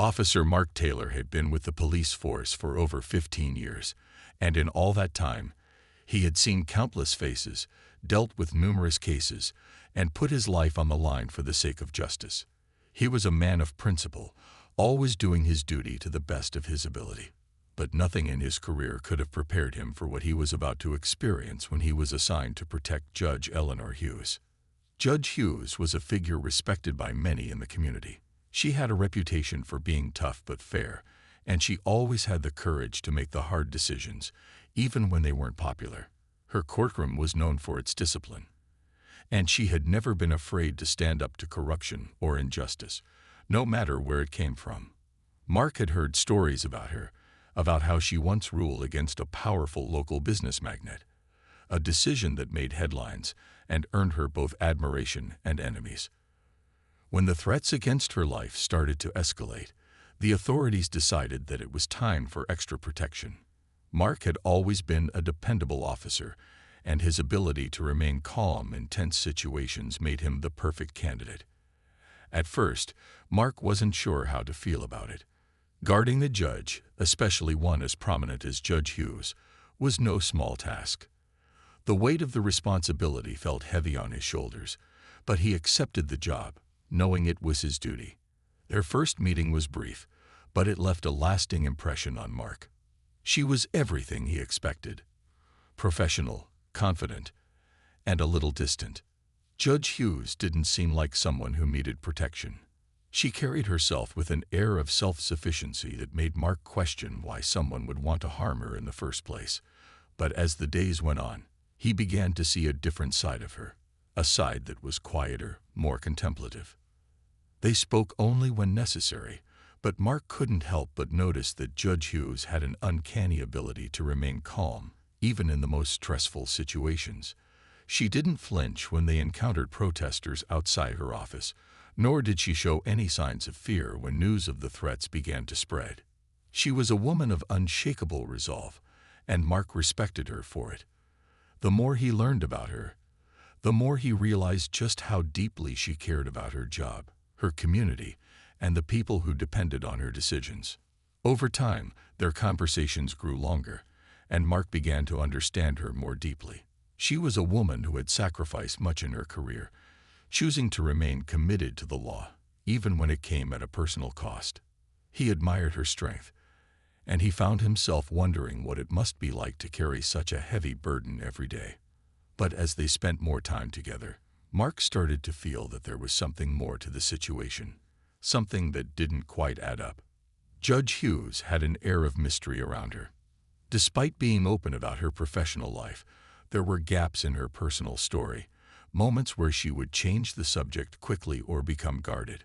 Officer Mark Taylor had been with the police force for over 15 years, and in all that time, he had seen countless faces, dealt with numerous cases, and put his life on the line for the sake of justice. He was a man of principle, always doing his duty to the best of his ability. But nothing in his career could have prepared him for what he was about to experience when he was assigned to protect Judge Eleanor Hughes. Judge Hughes was a figure respected by many in the community. She had a reputation for being tough but fair, and she always had the courage to make the hard decisions, even when they weren't popular. Her courtroom was known for its discipline, and she had never been afraid to stand up to corruption or injustice, no matter where it came from. Mark had heard stories about her, about how she once ruled against a powerful local business magnate, a decision that made headlines and earned her both admiration and enemies. When the threats against her life started to escalate, the authorities decided that it was time for extra protection. Mark had always been a dependable officer, and his ability to remain calm in tense situations made him the perfect candidate. At first, Mark wasn't sure how to feel about it. Guarding the judge, especially one as prominent as Judge Hughes, was no small task. The weight of the responsibility felt heavy on his shoulders, but he accepted the job, knowing it was his duty. Their first meeting was brief, but it left a lasting impression on Mark. She was everything he expected: professional, confident, and a little distant. Judge Hughes didn't seem like someone who needed protection. She carried herself with an air of self-sufficiency that made Mark question why someone would want to harm her in the first place. But as the days went on, he began to see a different side of her, a side that was quieter, more contemplative. They spoke only when necessary, but Mark couldn't help but notice that Judge Hughes had an uncanny ability to remain calm, even in the most stressful situations. She didn't flinch when they encountered protesters outside her office, nor did she show any signs of fear when news of the threats began to spread. She was a woman of unshakable resolve, and Mark respected her for it. The more he learned about her, the more he realized just how deeply she cared about her job, her community, and the people who depended on her decisions. Over time, their conversations grew longer, and Mark began to understand her more deeply. She was a woman who had sacrificed much in her career, choosing to remain committed to the law, even when it came at a personal cost. He admired her strength, and he found himself wondering what it must be like to carry such a heavy burden every day. But as they spent more time together, Mark started to feel that there was something more to the situation, something that didn't quite add up. Judge Hughes had an air of mystery around her. Despite being open about her professional life, there were gaps in her personal story, moments where she would change the subject quickly or become guarded.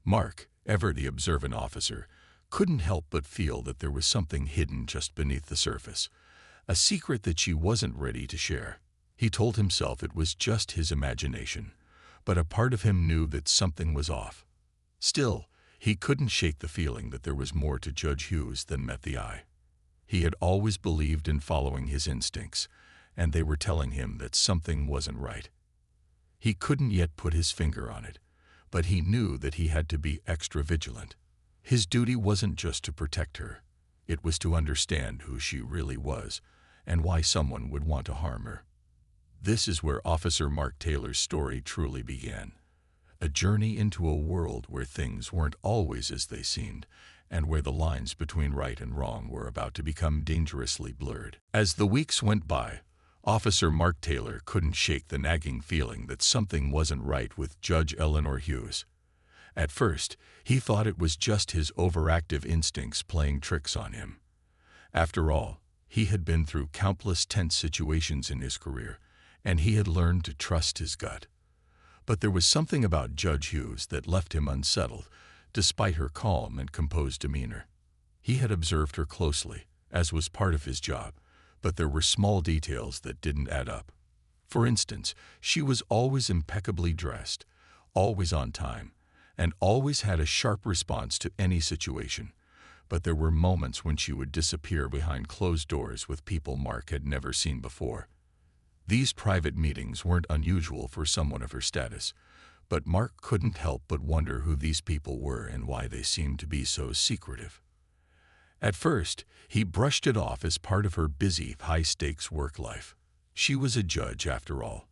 Mark, ever the observant officer, couldn't help but feel that there was something hidden just beneath the surface, a secret that she wasn't ready to share. He told himself it was just his imagination, but a part of him knew that something was off. Still, he couldn't shake the feeling that there was more to Judge Hughes than met the eye. He had always believed in following his instincts, and they were telling him that something wasn't right. He couldn't yet put his finger on it, but he knew that he had to be extra vigilant. His duty wasn't just to protect her. It was to understand who she really was and why someone would want to harm her. This is where Officer Mark Taylor's story truly began. A journey into a world where things weren't always as they seemed, and where the lines between right and wrong were about to become dangerously blurred. As the weeks went by, Officer Mark Taylor couldn't shake the nagging feeling that something wasn't right with Judge Eleanor Hughes. At first, he thought it was just his overactive instincts playing tricks on him. After all, he had been through countless tense situations in his career, and he had learned to trust his gut. But there was something about Judge Hughes that left him unsettled, despite her calm and composed demeanor. He had observed her closely, as was part of his job, but there were small details that didn't add up. For instance, she was always impeccably dressed, always on time, and always had a sharp response to any situation. But there were moments when she would disappear behind closed doors with people Mark had never seen before. These private meetings weren't unusual for someone of her status, But Mark couldn't help but wonder who these people were and why they seemed to be so secretive. At first, he brushed it off as part of her busy, high-stakes work life. She was a judge, after all,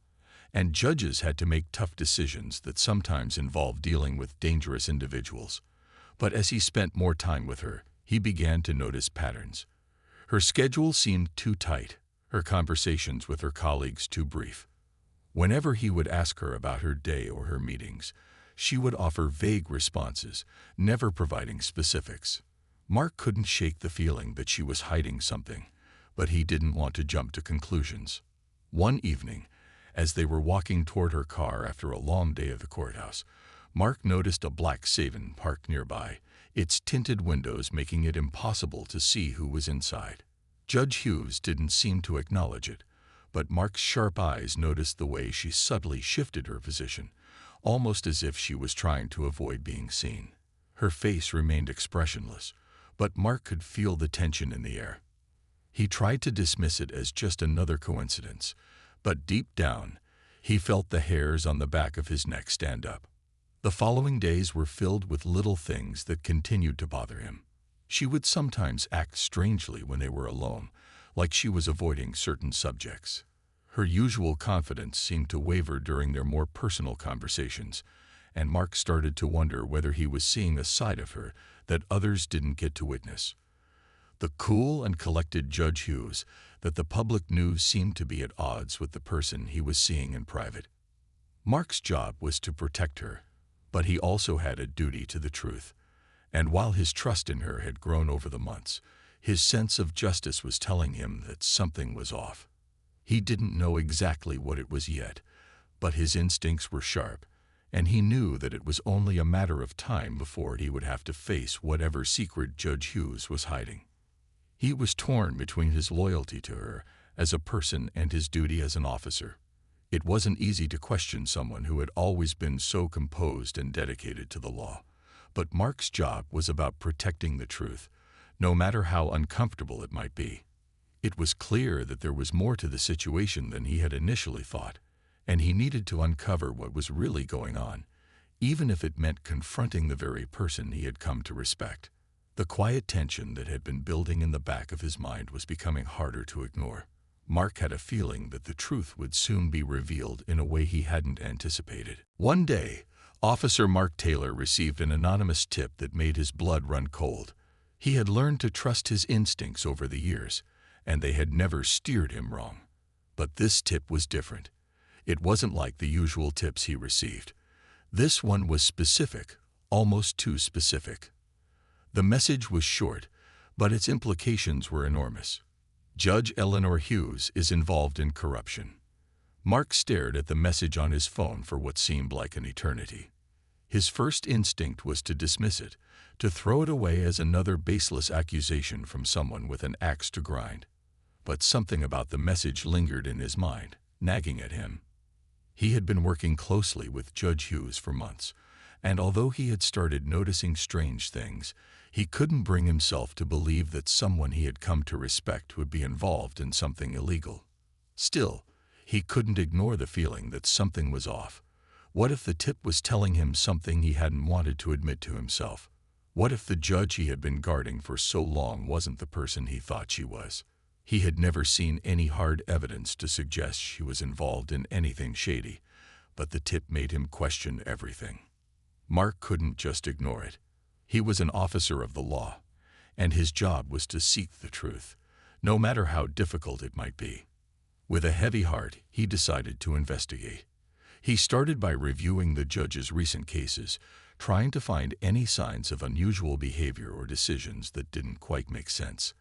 and judges had to make tough decisions that sometimes involved dealing with dangerous individuals. But as he spent more time with her, he began to notice patterns. Her schedule seemed too tight, her conversations with her colleagues too brief. Whenever he would ask her about her day or her meetings, she would offer vague responses, never providing specifics. Mark couldn't shake the feeling that she was hiding something, but he didn't want to jump to conclusions. One evening, as they were walking toward her car after a long day at the courthouse, Mark noticed a black sedan parked nearby, its tinted windows making it impossible to see who was inside. Judge Hughes didn't seem to acknowledge it, but Mark's sharp eyes noticed the way she subtly shifted her position, almost as if she was trying to avoid being seen. Her face remained expressionless, but Mark could feel the tension in the air. He tried to dismiss it as just another coincidence, but deep down, he felt the hairs on the back of his neck stand up. The following days were filled with little things that continued to bother him. She would sometimes act strangely when they were alone, like she was avoiding certain subjects. Her usual confidence seemed to waver during their more personal conversations, and Mark started to wonder whether he was seeing a side of her that others didn't get to witness. The cool and collected Judge Hughes that the public knew seemed to be at odds with the person he was seeing in private. Mark's job was to protect her, but he also had a duty to the truth, and while his trust in her had grown over the months, his sense of justice was telling him that something was off. He didn't know exactly what it was yet, but his instincts were sharp, and he knew that it was only a matter of time before he would have to face whatever secret Judge Hughes was hiding. He was torn between his loyalty to her as a person and his duty as an officer. It wasn't easy to question someone who had always been so composed and dedicated to the law, but Mark's job was about protecting the truth, no matter how uncomfortable it might be. It was clear that there was more to the situation than he had initially thought, and he needed to uncover what was really going on, even if it meant confronting the very person he had come to respect. The quiet tension that had been building in the back of his mind was becoming harder to ignore. Mark had a feeling that the truth would soon be revealed in a way he hadn't anticipated. One day, Officer Mark Taylor received an anonymous tip that made his blood run cold. He had learned to trust his instincts over the years, and they had never steered him wrong. But this tip was different. It wasn't like the usual tips he received. This one was specific, almost too specific. The message was short, but its implications were enormous. Judge Eleanor Hughes is involved in corruption. Mark stared at the message on his phone for what seemed like an eternity. His first instinct was to dismiss it, to throw it away as another baseless accusation from someone with an axe to grind. But something about the message lingered in his mind, nagging at him. He had been working closely with Judge Hughes for months, and although he had started noticing strange things, he couldn't bring himself to believe that someone he had come to respect would be involved in something illegal. Still, he couldn't ignore the feeling that something was off. What if the tip was telling him something he hadn't wanted to admit to himself? What if the judge he had been guarding for so long wasn't the person he thought she was? He had never seen any hard evidence to suggest she was involved in anything shady, but the tip made him question everything. Mark couldn't just ignore it. He was an officer of the law, and his job was to seek the truth, no matter how difficult it might be. With a heavy heart, he decided to investigate. He started by reviewing the judge's recent cases, trying to find any signs of unusual behavior or decisions that didn't quite make sense.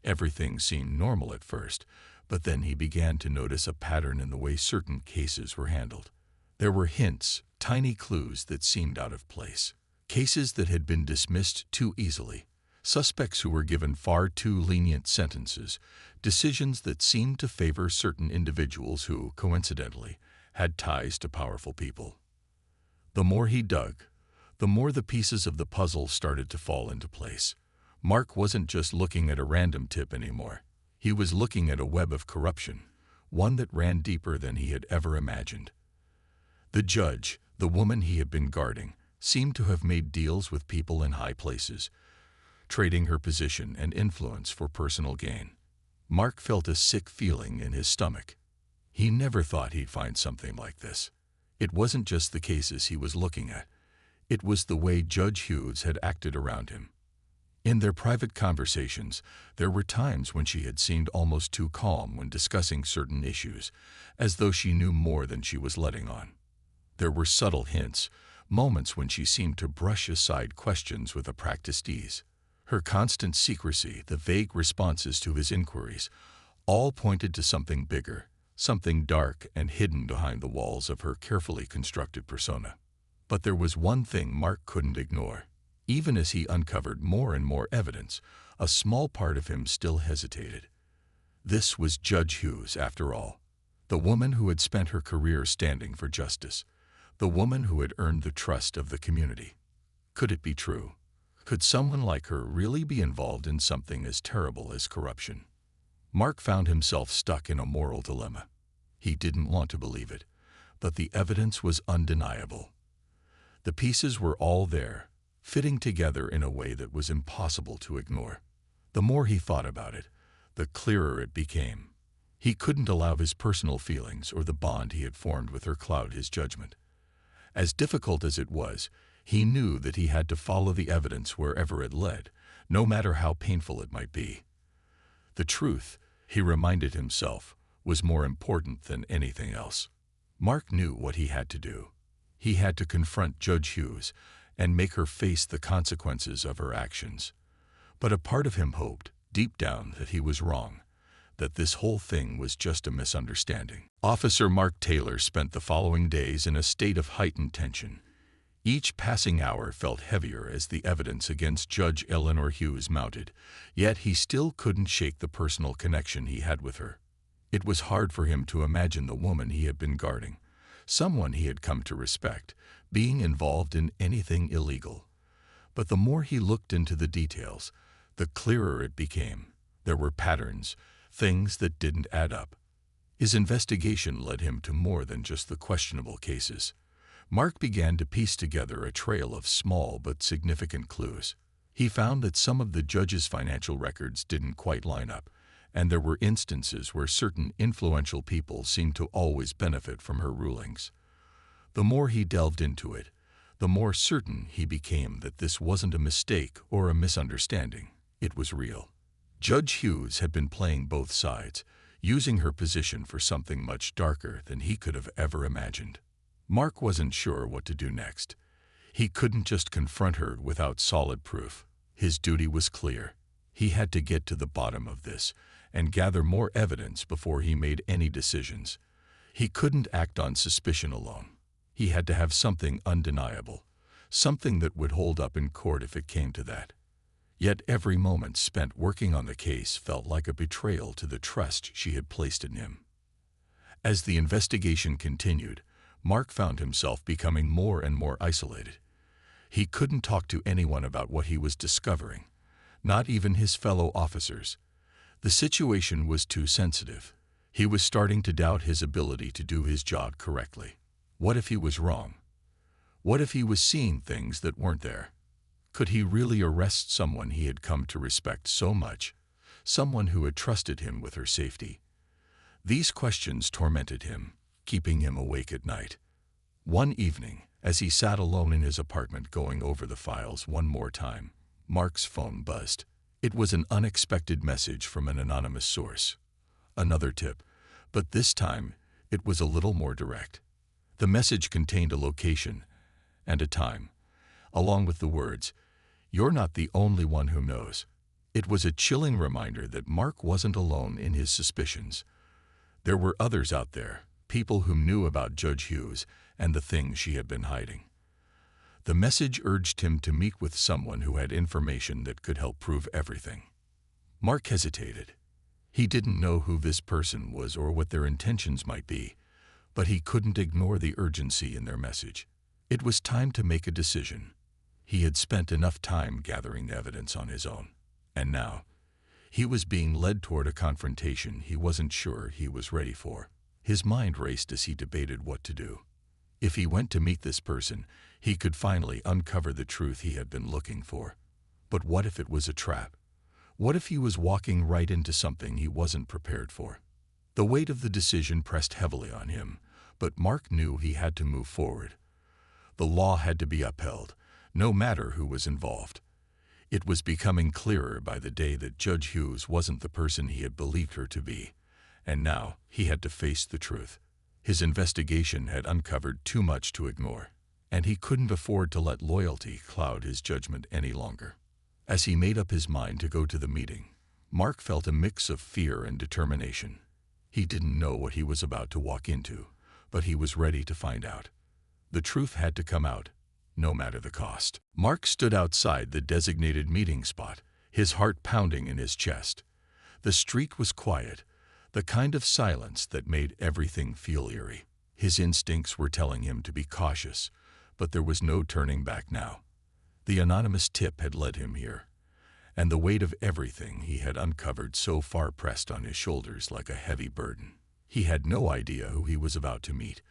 Everything seemed normal at first, but then he began to notice a pattern in the way certain cases were handled. There were hints, tiny clues that seemed out of place. Cases that had been dismissed too easily, suspects who were given far too lenient sentences, decisions that seemed to favor certain individuals who, coincidentally, had ties to powerful people. The more he dug, the more the pieces of the puzzle started to fall into place. Mark wasn't just looking at a random tip anymore. He was looking at a web of corruption, one that ran deeper than he had ever imagined. The judge, The woman he had been guarding seemed to have made deals with people in high places, trading her position and influence for personal gain. Mark felt a sick feeling in his stomach. He never thought he'd find something like this. It wasn't just the cases he was looking at. It was the way Judge Hughes had acted around him. In their private conversations, there were times when she had seemed almost too calm when discussing certain issues, as though she knew more than she was letting on. There were subtle hints, moments when she seemed to brush aside questions with a practiced ease. Her constant secrecy, the vague responses to his inquiries, all pointed to something bigger, something dark and hidden behind the walls of her carefully constructed persona. But there was one thing Mark couldn't ignore. Even as he uncovered more and more evidence, a small part of him still hesitated. This was Judge Hughes, after all, the woman who had spent her career standing for justice, the woman who had earned the trust of the community. Could it be true? Could someone like her really be involved in something as terrible as corruption? Mark found himself stuck in a moral dilemma. He didn't want to believe it, but the evidence was undeniable. The pieces were all there, fitting together in a way that was impossible to ignore. The more he thought about it, the clearer it became. He couldn't allow his personal feelings or the bond he had formed with her cloud his judgment. As difficult as it was, he knew that he had to follow the evidence wherever it led, no matter how painful it might be. The truth, he reminded himself, was more important than anything else. Mark knew what he had to do. He had to confront Judge Hughes and make her face the consequences of her actions. But a part of him hoped, deep down, that he was wrong, that this whole thing was just a misunderstanding. Officer Mark Taylor spent the following days in a state of heightened tension. Each passing hour felt heavier as the evidence against Judge Eleanor Hughes mounted, yet he still couldn't shake the personal connection he had with her. It was hard for him to imagine the woman he had been guarding, someone he had come to respect, being involved in anything illegal. But the more he looked into the details, the clearer it became. There were patterns, things that didn't add up. His investigation led him to more than just the questionable cases. Mark began to piece together a trail of small but significant clues. He found that some of the judge's financial records didn't quite line up, and there were instances where certain influential people seemed to always benefit from her rulings. The more he delved into it, the more certain he became that this wasn't a mistake or a misunderstanding. It was real. Judge Hughes had been playing both sides, using her position for something much darker than he could have ever imagined. Mark wasn't sure what to do next. He couldn't just confront her without solid proof. His duty was clear. He had to get to the bottom of this and gather more evidence before he made any decisions. He couldn't act on suspicion alone. He had to have something undeniable, something that would hold up in court if it came to that. Yet every moment spent working on the case felt like a betrayal to the trust she had placed in him. As the investigation continued, Mark found himself becoming more and more isolated. He couldn't talk to anyone about what he was discovering, not even his fellow officers. The situation was too sensitive. He was starting to doubt his ability to do his job correctly. What if he was wrong? What if he was seeing things that weren't there? Could he really arrest someone he had come to respect so much, someone who had trusted him with her safety? These questions tormented him, keeping him awake at night. One evening, as he sat alone in his apartment going over the files one more time, Mark's phone buzzed. It was an unexpected message from an anonymous source. Another tip, but this time it was a little more direct. The message contained a location and a time, along with the words, "You're not the only one who knows." It was a chilling reminder that Mark wasn't alone in his suspicions. There were others out there, people who knew about Judge Hughes and the things she had been hiding. The message urged him to meet with someone who had information that could help prove everything. Mark hesitated. He didn't know who this person was or what their intentions might be, but he couldn't ignore the urgency in their message. It was time to make a decision. He had spent enough time gathering the evidence on his own, and now he was being led toward a confrontation he wasn't sure he was ready for. His mind raced as he debated what to do. If he went to meet this person, he could finally uncover the truth he had been looking for. But what if it was a trap? What if he was walking right into something he wasn't prepared for? The weight of the decision pressed heavily on him, but Mark knew he had to move forward. The law had to be upheld, no matter who was involved. It was becoming clearer by the day that Judge Hughes wasn't the person he had believed her to be, and now he had to face the truth. His investigation had uncovered too much to ignore, and he couldn't afford to let loyalty cloud his judgment any longer. As he made up his mind to go to the meeting, Mark felt a mix of fear and determination. He didn't know what he was about to walk into, but he was ready to find out. The truth had to come out, no matter the cost. Mark stood outside the designated meeting spot, his heart pounding in his chest. The street was quiet, the kind of silence that made everything feel eerie. His instincts were telling him to be cautious, but there was no turning back now. The anonymous tip had led him here, and the weight of everything he had uncovered so far pressed on his shoulders like a heavy burden. He had no idea who he was about to meet,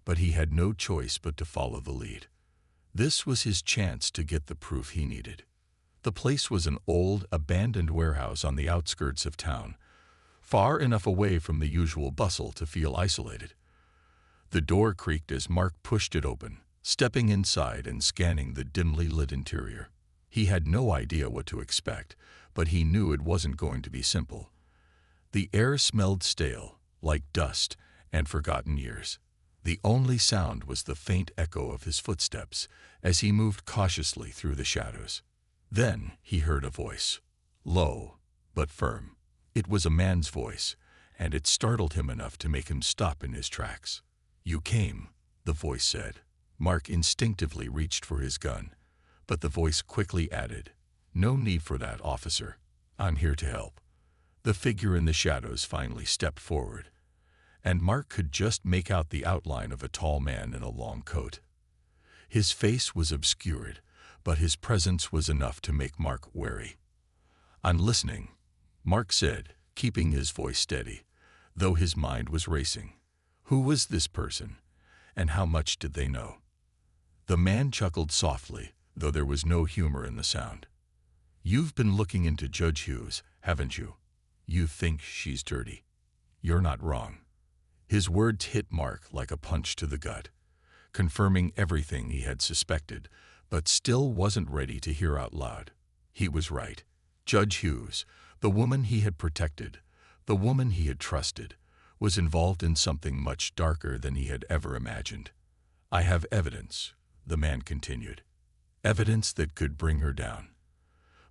but he had no choice but to follow the lead. This was his chance to get the proof he needed. The place was an old, abandoned warehouse on the outskirts of town, far enough away from the usual bustle to feel isolated. The door creaked as Mark pushed it open, stepping inside and scanning the dimly lit interior. He had no idea what to expect, but he knew it wasn't going to be simple. The air smelled stale, like dust and forgotten years. The only sound was the faint echo of his footsteps as he moved cautiously through the shadows. Then he heard a voice, low but firm. It was a man's voice, and it startled him enough to make him stop in his tracks. "You came," the voice said. Mark instinctively reached for his gun, but the voice quickly added, "No need for that, officer. I'm here to help." The figure in the shadows finally stepped forward, and Mark could just make out the outline of a tall man in a long coat. His face was obscured, but his presence was enough to make Mark wary. "I'm listening," Mark said, keeping his voice steady, though his mind was racing. Who was this person, and how much did they know? The man chuckled softly, though there was no humor in the sound. "You've been looking into Judge Hughes, haven't you? You think she's dirty. You're not wrong." His words hit Mark like a punch to the gut, confirming everything he had suspected, but still wasn't ready to hear out loud. He was right. Judge Hughes, the woman he had protected, the woman he had trusted, was involved in something much darker than he had ever imagined. "I have evidence," the man continued. "Evidence that could bring her down.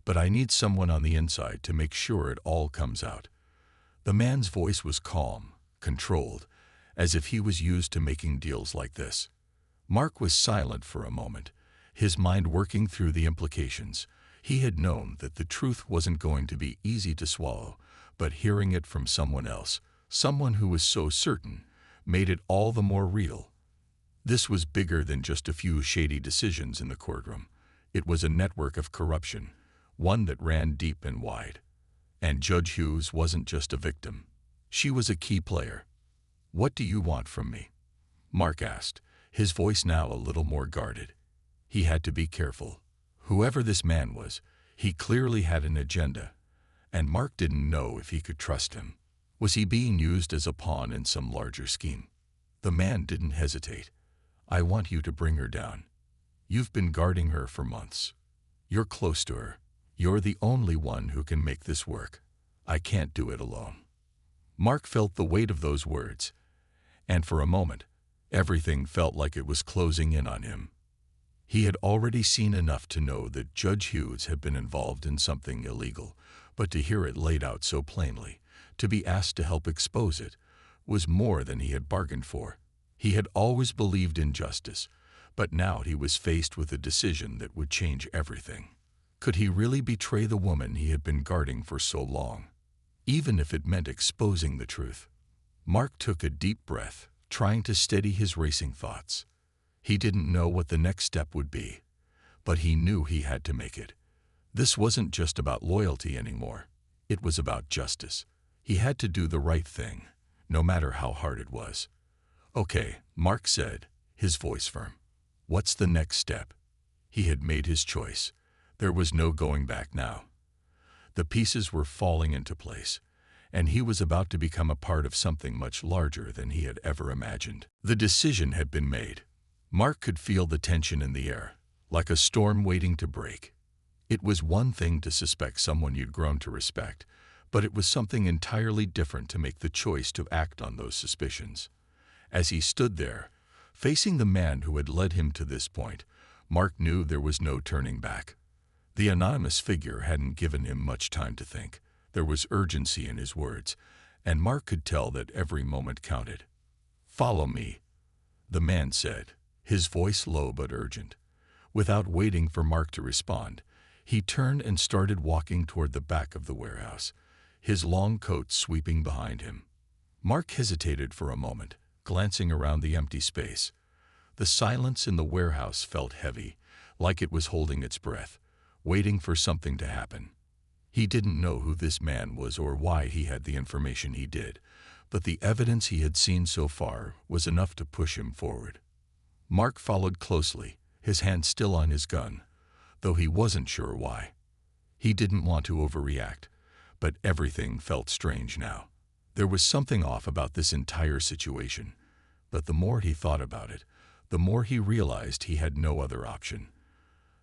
But I need someone on the inside to make sure it all comes out." The man's voice was calm, controlled, as if he was used to making deals like this. Mark was silent for a moment, his mind working through the implications. He had known that the truth wasn't going to be easy to swallow, but hearing it from someone else, someone who was so certain, made it all the more real. This was bigger than just a few shady decisions in the courtroom. It was a network of corruption, one that ran deep and wide. And Judge Hughes wasn't just a victim. She was a key player. "What do you want from me?" Mark asked, his voice now a little more guarded. He had to be careful. Whoever this man was, he clearly had an agenda, and Mark didn't know if he could trust him. Was he being used as a pawn in some larger scheme? The man didn't hesitate. "I want you to bring her down. You've been guarding her for months. You're close to her. You're the only one who can make this work. I can't do it alone." Mark felt the weight of those words, and for a moment, everything felt like it was closing in on him. He had already seen enough to know that Judge Hughes had been involved in something illegal, but to hear it laid out so plainly, to be asked to help expose it, was more than he had bargained for. He had always believed in justice, but now he was faced with a decision that would change everything. Could he really betray the woman he had been guarding for so long, even if it meant exposing the truth? Mark took a deep breath, trying to steady his racing thoughts. He didn't know what the next step would be, but he knew he had to make it. This wasn't just about loyalty anymore. It was about justice. He had to do the right thing, no matter how hard it was. "Okay," Mark said, his voice firm. What's the next step? He had made his choice. There was no going back now. The pieces were falling into place, and he was about to become a part of something much larger than he had ever imagined. The decision had been made. Mark could feel the tension in the air, like a storm waiting to break. It was one thing to suspect someone you'd grown to respect, but it was something entirely different to make the choice to act on those suspicions. As he stood there, facing the man who had led him to this point, Mark knew there was no turning back. The anonymous figure hadn't given him much time to think. There was urgency in his words, and Mark could tell that every moment counted. "Follow me," the man said, his voice low but urgent. Without waiting for Mark to respond, he turned and started walking toward the back of the warehouse, his long coat sweeping behind him. Mark hesitated for a moment, glancing around the empty space. The silence in the warehouse felt heavy, like it was holding its breath, waiting for something to happen. He didn't know who this man was or why he had the information he did, but the evidence he had seen so far was enough to push him forward. Mark followed closely, his hand still on his gun, though he wasn't sure why. He didn't want to overreact, but everything felt strange now. There was something off about this entire situation, but the more he thought about it, the more he realized he had no other option.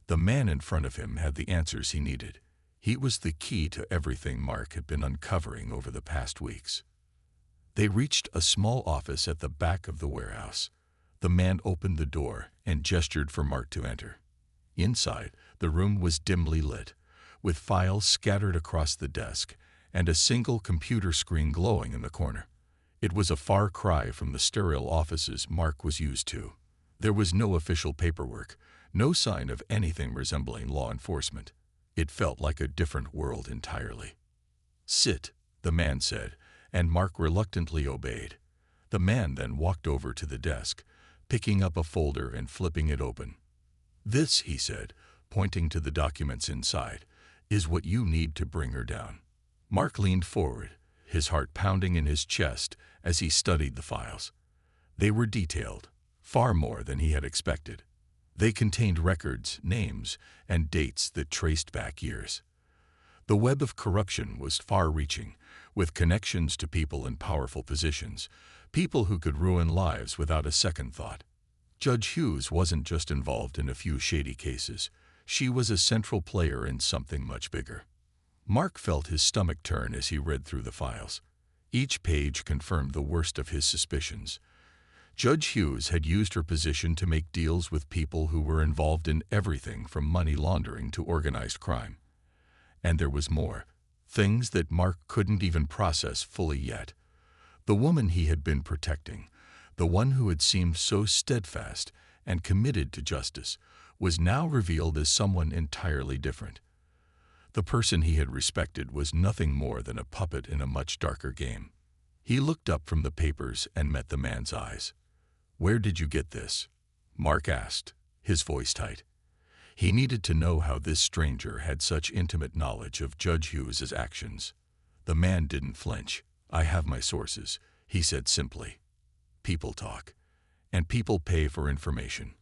The man in front of him had the answers he needed. He was the key to everything Mark had been uncovering over the past weeks. They reached a small office at the back of the warehouse. The man opened the door and gestured for Mark to enter. Inside, the room was dimly lit, with files scattered across the desk and a single computer screen glowing in the corner. It was a far cry from the sterile offices Mark was used to. There was no official paperwork, no sign of anything resembling law enforcement. It felt like a different world entirely. "Sit," the man said, and Mark reluctantly obeyed. The man then walked over to the desk, picking up a folder and flipping it open. "This," he said, pointing to the documents inside, "is what you need to bring her down." Mark leaned forward, his heart pounding in his chest as he studied the files. They were detailed, far more than he had expected. They contained records, names, and dates that traced back years. The web of corruption was far-reaching, with connections to people in powerful positions, people who could ruin lives without a second thought. Judge Hughes wasn't just involved in a few shady cases. She was a central player in something much bigger. Mark felt his stomach turn as he read through the files. Each page confirmed the worst of his suspicions. Judge Hughes had used her position to make deals with people who were involved in everything from money laundering to organized crime. And there was more, things that Mark couldn't even process fully yet. The woman he had been protecting, the one who had seemed so steadfast and committed to justice, was now revealed as someone entirely different. The person he had respected was nothing more than a puppet in a much darker game. He looked up from the papers and met the man's eyes. "Where did you get this?" Mark asked, his voice tight. He needed to know how this stranger had such intimate knowledge of Judge Hughes's actions. The man didn't flinch. "I have my sources," he said simply. "People talk, and people pay for information.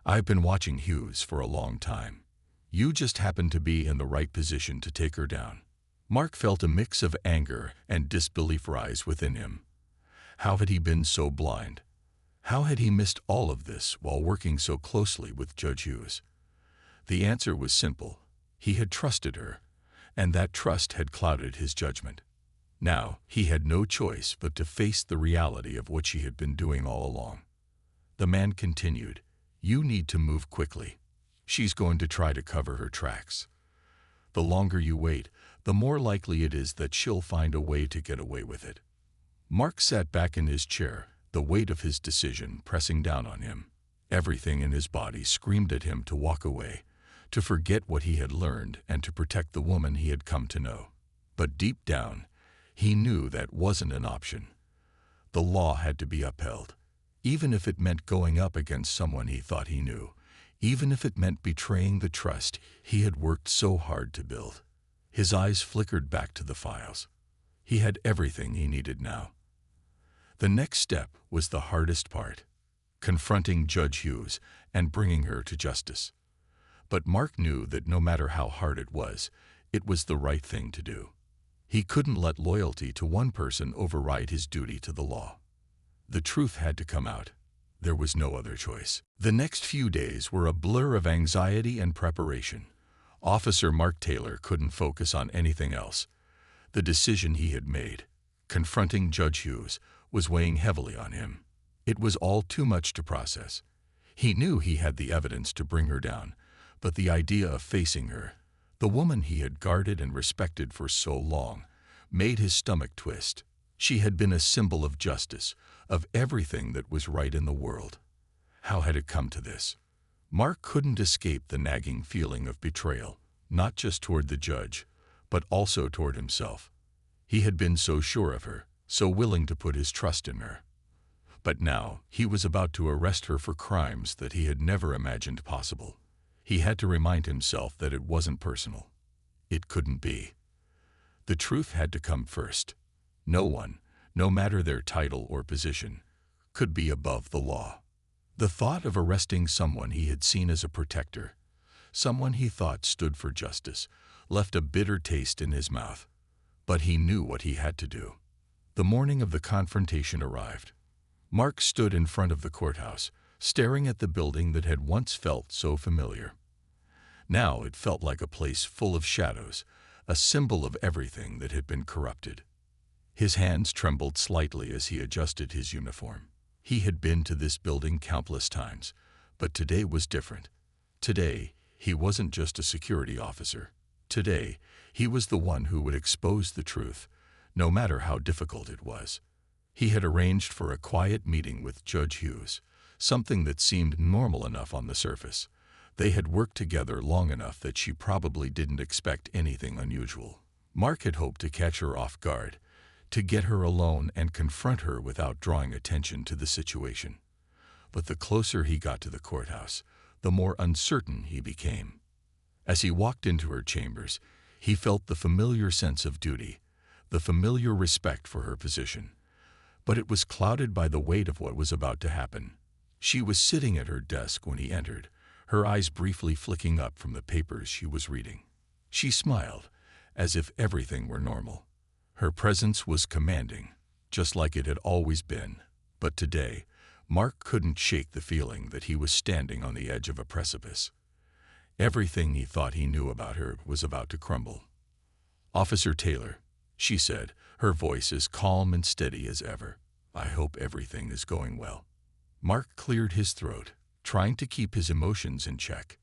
I've been watching Hughes for a long time. You just happen to be in the right position to take her down." Mark felt a mix of anger and disbelief rise within him. How had he been so blind? How had he missed all of this while working so closely with Judge Hughes? The answer was simple. He had trusted her, and that trust had clouded his judgment. Now, he had no choice but to face the reality of what she had been doing all along. The man continued, "You need to move quickly. She's going to try to cover her tracks. The longer you wait, the more likely it is that she'll find a way to get away with it." Mark sat back in his chair, the weight of his decision pressing down on him. Everything in his body screamed at him to walk away, to forget what he had learned and to protect the woman he had come to know. But deep down, he knew that wasn't an option. The law had to be upheld, even if it meant going up against someone he thought he knew, even if it meant betraying the trust he had worked so hard to build. His eyes flickered back to the files. He had everything he needed now. The next step was the hardest part. confronting Judge Hughes and bringing her to justice. But Mark knew that no matter how hard it was the right thing to do. He couldn't let loyalty to one person override his duty to the law. The truth had to come out. There was no other choice. The next few days were a blur of anxiety and preparation. Officer Mark Taylor couldn't focus on anything else. The decision he had made, confronting Judge Hughes, was weighing heavily on him. It was all too much to process. He knew he had the evidence to bring her down, but the idea of facing her, the woman he had guarded and respected for so long, made his stomach twist. She had been a symbol of justice, of everything that was right in the world. How had it come to this? Mark couldn't escape the nagging feeling of betrayal, not just toward the judge, but also toward himself. He had been so sure of her, so willing to put his trust in her. But now he was about to arrest her for crimes that he had never imagined possible. He had to remind himself that it wasn't personal. It couldn't be. The truth had to come first. No one, no matter their title or position, could be above the law. The thought of arresting someone he had seen as a protector, someone he thought stood for justice, left a bitter taste in his mouth. But he knew what he had to do. The morning of the confrontation arrived. Mark stood in front of the courthouse, staring at the building that had once felt so familiar. Now it felt like a place full of shadows, a symbol of everything that had been corrupted. His hands trembled slightly as he adjusted his uniform. He had been to this building countless times, but today was different. Today, he wasn't just a security officer. Today, he was the one who would expose the truth, no matter how difficult it was. He had arranged for a quiet meeting with Judge Hughes, something that seemed normal enough on the surface. They had worked together long enough that she probably didn't expect anything unusual. Mark had hoped to catch her off guard, to get her alone and confront her without drawing attention to the situation. But the closer he got to the courthouse, the more uncertain he became. As he walked into her chambers, he felt the familiar sense of duty, the familiar respect for her position. But it was clouded by the weight of what was about to happen. She was sitting at her desk when he entered, her eyes briefly flicking up from the papers she was reading. She smiled, as if everything were normal. Her presence was commanding, just like it had always been. But today, Mark couldn't shake the feeling that he was standing on the edge of a precipice. Everything he thought he knew about her was about to crumble. "Officer Taylor," she said, her voice as calm and steady as ever. "I hope everything is going well." Mark cleared his throat, trying to keep his emotions in check.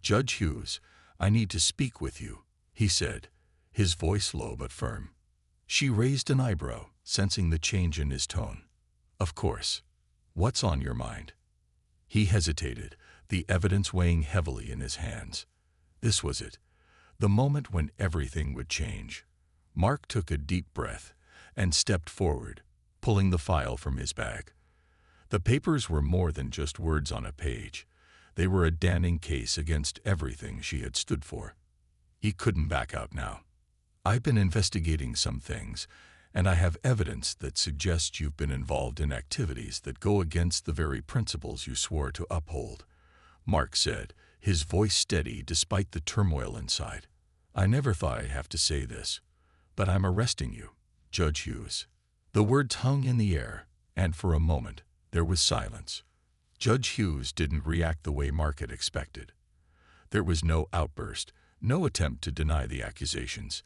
"Judge Hughes, I need to speak with you," he said, his voice low but firm. She raised an eyebrow, sensing the change in his tone. "Of course. What's on your mind?" He hesitated, the evidence weighing heavily in his hands. This was it, the moment when everything would change. Mark took a deep breath and stepped forward, pulling the file from his bag. The papers were more than just words on a page. They were a damning case against everything she had stood for. He couldn't back out now. "I've been investigating some things, and I have evidence that suggests you've been involved in activities that go against the very principles you swore to uphold," Mark said, his voice steady despite the turmoil inside. "I never thought I'd have to say this, but I'm arresting you, Judge Hughes." The words hung in the air, and for a moment, there was silence. Judge Hughes didn't react the way Mark had expected. There was no outburst, no attempt to deny the accusations.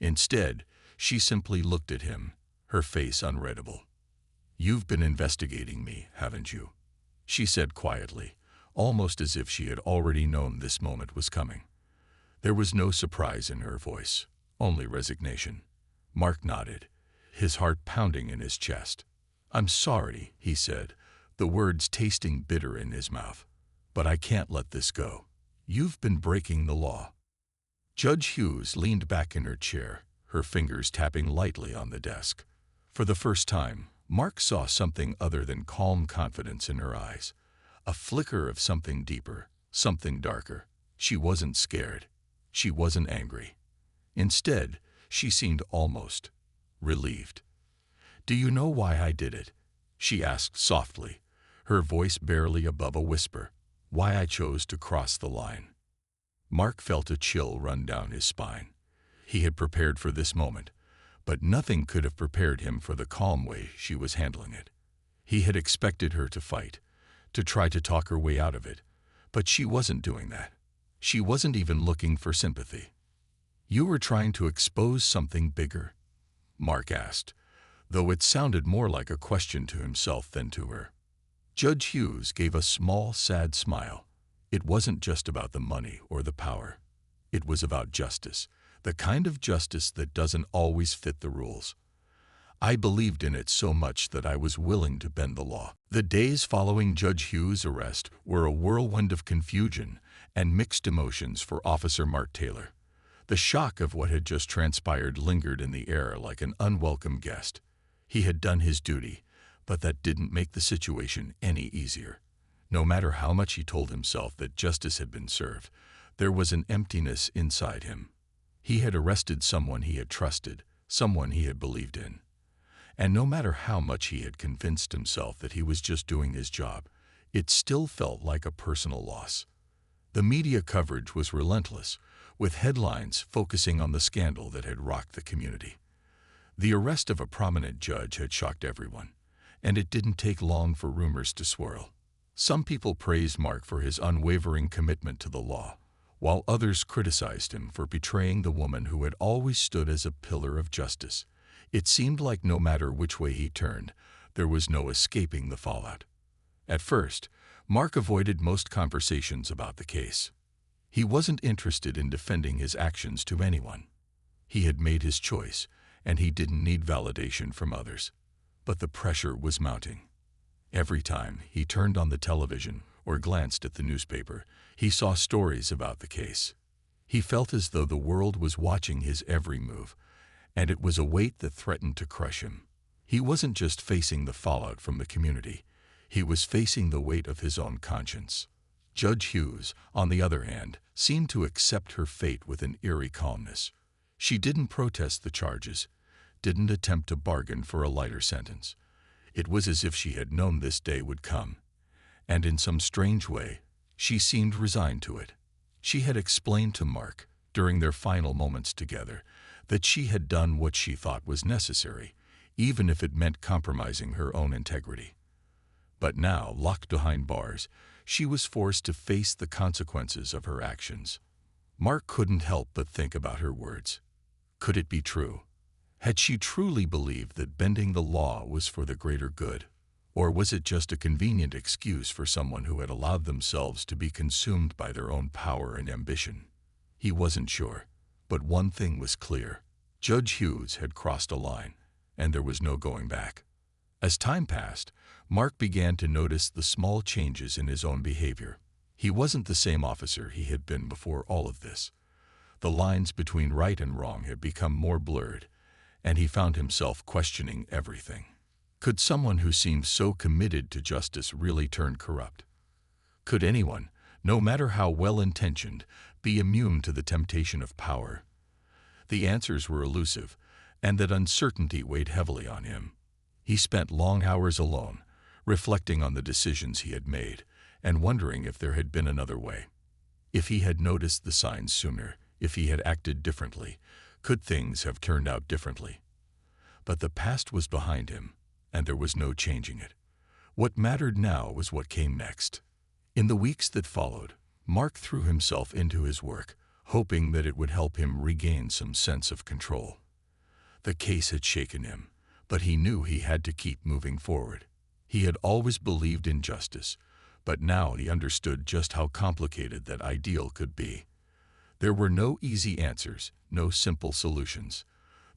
Instead, she simply looked at him, her face unreadable. "You've been investigating me, haven't you?" she said quietly, almost as if she had already known this moment was coming. There was no surprise in her voice, only resignation. Mark nodded, his heart pounding in his chest. "I'm sorry," he said, the words tasting bitter in his mouth. "But I can't let this go. You've been breaking the law." Judge Hughes leaned back in her chair, her fingers tapping lightly on the desk. For the first time, Mark saw something other than calm confidence in her eyes. A flicker of something deeper, something darker. She wasn't scared. She wasn't angry. Instead, she seemed almost relieved. "Do you know why I did it?" she asked softly, her voice barely above a whisper, "Why I chose to cross the line." Mark felt a chill run down his spine. He had prepared for this moment, but nothing could have prepared him for the calm way she was handling it. He had expected her to fight, to try to talk her way out of it, but she wasn't doing that. She wasn't even looking for sympathy. "You were trying to expose something bigger?" Mark asked, though it sounded more like a question to himself than to her. Judge Hughes gave a small, sad smile. It wasn't just about the money or the power. It was about justice, the kind of justice that doesn't always fit the rules. "I believed in it so much that I was willing to bend the law." The days following Judge Hughes' arrest were a whirlwind of confusion and mixed emotions for Officer Mark Taylor. The shock of what had just transpired lingered in the air like an unwelcome guest. He had done his duty, but that didn't make the situation any easier. No matter how much he told himself that justice had been served, there was an emptiness inside him. He had arrested someone he had trusted, someone he had believed in. And no matter how much he had convinced himself that he was just doing his job, it still felt like a personal loss. The media coverage was relentless, with headlines focusing on the scandal that had rocked the community. The arrest of a prominent judge had shocked everyone, and it didn't take long for rumors to swirl. Some people praised Mark for his unwavering commitment to the law, while others criticized him for betraying the woman who had always stood as a pillar of justice. It seemed like no matter which way he turned, there was no escaping the fallout. At first, Mark avoided most conversations about the case. He wasn't interested in defending his actions to anyone. He had made his choice, and he didn't need validation from others. But the pressure was mounting. Every time he turned on the television or glanced at the newspaper, he saw stories about the case. He felt as though the world was watching his every move, and it was a weight that threatened to crush him. He wasn't just facing the fallout from the community. He was facing the weight of his own conscience. Judge Hughes, on the other hand, seemed to accept her fate with an eerie calmness. She didn't protest the charges, didn't attempt to bargain for a lighter sentence. It was as if she had known this day would come. And in some strange way, she seemed resigned to it. She had explained to Mark, during their final moments together, that she had done what she thought was necessary, even if it meant compromising her own integrity. But now, locked behind bars, she was forced to face the consequences of her actions. Mark couldn't help but think about her words. Could it be true? Had she truly believed that bending the law was for the greater good? Or was it just a convenient excuse for someone who had allowed themselves to be consumed by their own power and ambition? He wasn't sure, but one thing was clear. Judge Hughes had crossed a line, and there was no going back. As time passed, Mark began to notice the small changes in his own behavior. He wasn't the same officer he had been before all of this. The lines between right and wrong had become more blurred, and he found himself questioning everything. Could someone who seemed so committed to justice really turn corrupt? Could anyone, no matter how well-intentioned, be immune to the temptation of power? The answers were elusive, and that uncertainty weighed heavily on him. He spent long hours alone, reflecting on the decisions he had made, and wondering if there had been another way. If he had noticed the signs sooner, if he had acted differently, could things have turned out differently? But the past was behind him, and there was no changing it. What mattered now was what came next. In the weeks that followed, Mark threw himself into his work, hoping that it would help him regain some sense of control. The case had shaken him, but he knew he had to keep moving forward. He had always believed in justice, but now he understood just how complicated that ideal could be. There were no easy answers, no simple solutions.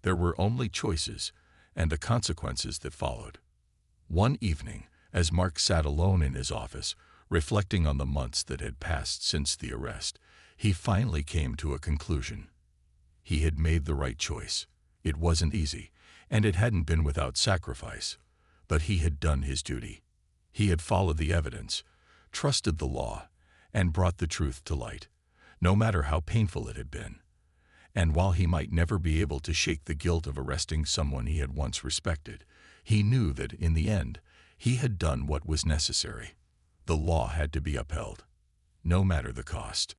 There were only choices, and the consequences that followed. One evening, as Mark sat alone in his office, reflecting on the months that had passed since the arrest, he finally came to a conclusion. He had made the right choice. It wasn't easy, and it hadn't been without sacrifice, but he had done his duty. He had followed the evidence, trusted the law, and brought the truth to light, no matter how painful it had been. And while he might never be able to shake the guilt of arresting someone he had once respected, he knew that, in the end, He had done what was necessary. The law had to be upheld, no matter the cost.